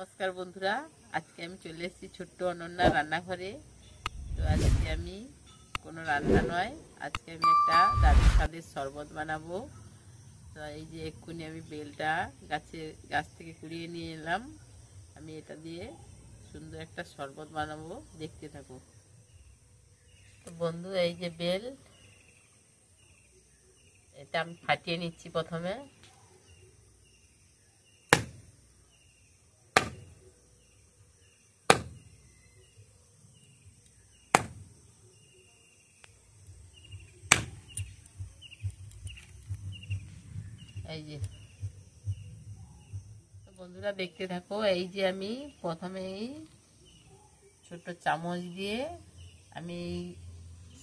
নমস্কার বন্ধুরা, আজকে আমি চলে এসেছি ছোট্ট অনন্যা রান্নাঘরে। তো আজকে আমি কোনো রান্না নয়, আজকে আমি একটা দারুণ স্বাদের শরবত বানাবো। তো এই যে এক্ষুনি আমি বেলটা গাছ থেকে কুড়িয়ে নিয়ে এলাম। আমি এটা দিয়ে সুন্দর একটা শরবত বানাবো, দেখতে থাকো। তো বন্ধু, এই যে বেল, এটা আমি ফাটিয়ে নিচ্ছি প্রথমে। এই যে বন্ধুরা দেখতে থাকো, এই যে আমি প্রথমে এই ছোট্ট চামচ দিয়ে আমি এই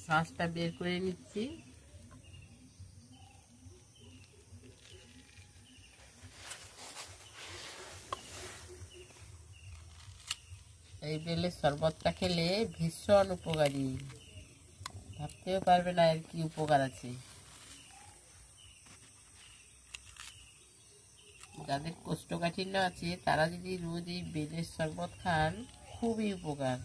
শাঁসটা বের করে নিচ্ছি। এই বেলের শরবতটা খেলে ভীষণ উপকারী, ভাবতেও পারবে না এর কি উপকার আছে। যাদের কোষ্ঠকাঠিন্য আছে তারা যদি রোজ এই বেলের শরবত খান, খুবই উপকার।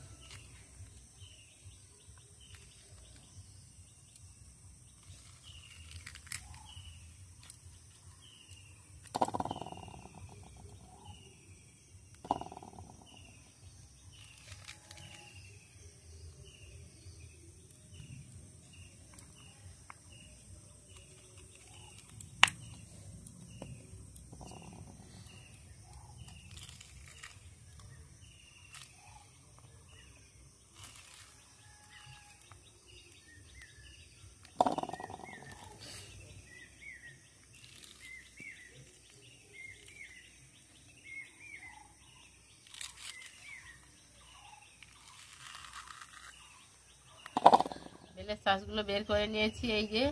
বেলের শাঁসগুলো বের করে নিয়েছি, এই যে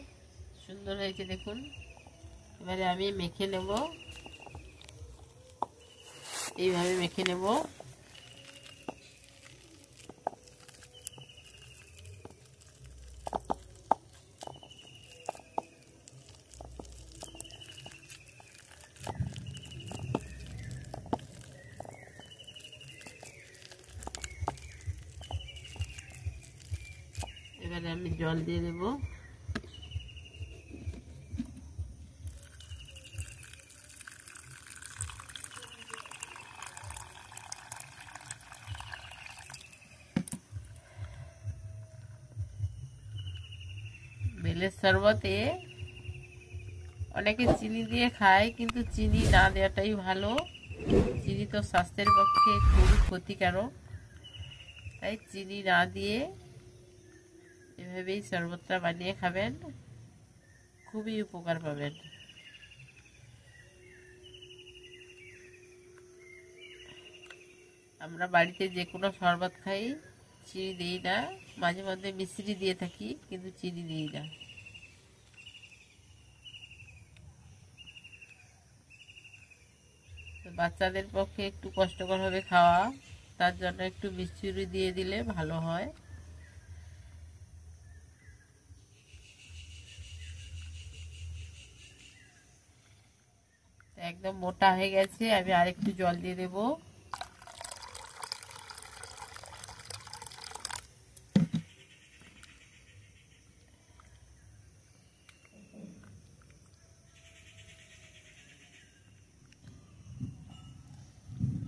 সুন্দর হয়েছে দেখুন। এবারে আমি মেখে নেব, এইভাবে মেখে নেব। এবারে আমি জল দিয়ে দেব। বেলের শরবতে অনেকে চিনি দিয়ে খায়, কিন্তু চিনি না দেওয়াটাই ভালো। চিনি তো স্বাস্থ্যের পক্ষে খুবই ক্ষতিকারক, তাই চিনি না দিয়ে এভাবেই শরবতটা বানিয়ে খাবেন, খুবই উপকার পাবেন। আমরা বাড়িতে যে কোনো শরবত খাই, চিনি দিই না, মাঝে মধ্যে মিশ্রি দিয়ে থাকি, কিন্তু চিনি দিই না। বাচ্চাদের পক্ষে একটু কষ্টকর হবে খাওয়া, তার জন্য একটু মিষ্টি দিয়ে দিলে ভালো হয়। একদম মোটা হয়ে গেছে, আমি আরেকটু জল দিয়ে দেব।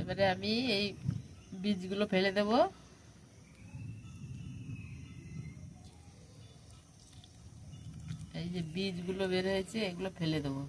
এবারে আমি এই বীজগুলো ফেলে দেব। এই যে বীজগুলো বের হয়েছে, এগুলো ফেলে দেবো।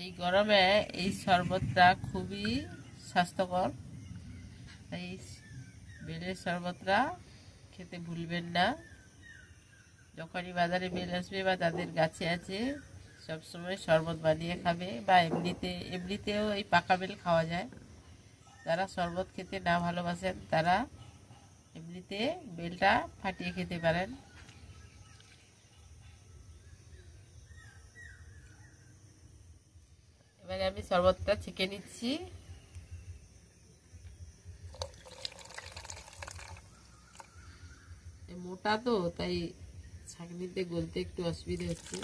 এই গরমে এই শরবতটা খুবই স্বাস্থ্যকর, তাই বেলের শরবতটা খেতে ভুলবেন না। যখনই বাজারে বেল আসবে বা যাদের গাছে আছে, সবসময় শরবত বানিয়ে খাবে, বা এমনিতেও এই পাকা বেল খাওয়া যায়। যারা শরবত খেতে না ভালোবাসেন তারা এমনিতে বেলটা ফাটিয়ে খেতে পারেন। এবারে আমি শরবতটা ছেঁকে নিচ্ছি। মোটা তো তাই ছাঁকনিতে গলতে একটু অসুবিধা হচ্ছে।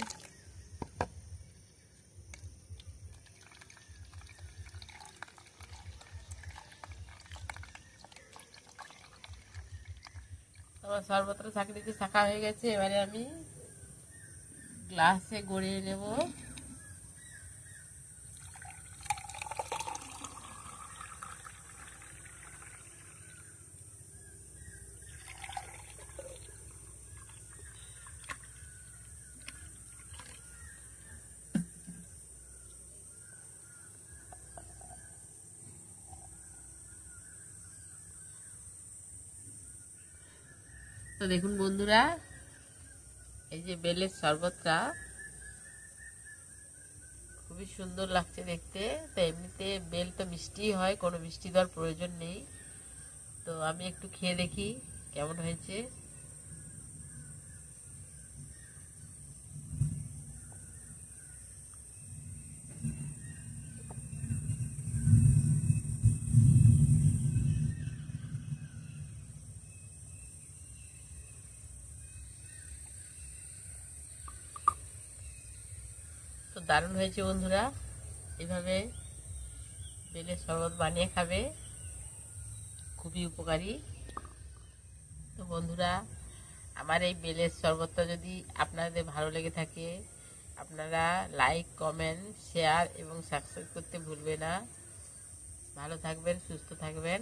আমার শরবতটা ছাঁকনিতে ছাঁকা হয়ে গেছে। এবারে আমি গ্লাসে গড়িয়ে নেব। তো দেখুন বন্ধুরা, এই যে বেলের শরবতটা খুবই সুন্দর লাগছে দেখতে। তো এমনিতে বেল তো মিষ্টি হয়, কোনো মিষ্টি দেওয়ার প্রয়োজন নেই। তো আমি একটু খেয়ে দেখি কেমন হয়েছে। তো দারুণ হয়েছে বন্ধুরা। এভাবে বেলের শরবত বানিয়ে খাবে, খুবই উপকারী। তো বন্ধুরা, আমার এই বেলের শরবতটা যদি আপনাদের ভালো লেগে থাকে, আপনারা লাইক, কমেন্ট, শেয়ার এবং সাবস্ক্রাইব করতে ভুলবেন না। ভালো থাকবেন, সুস্থ থাকবেন।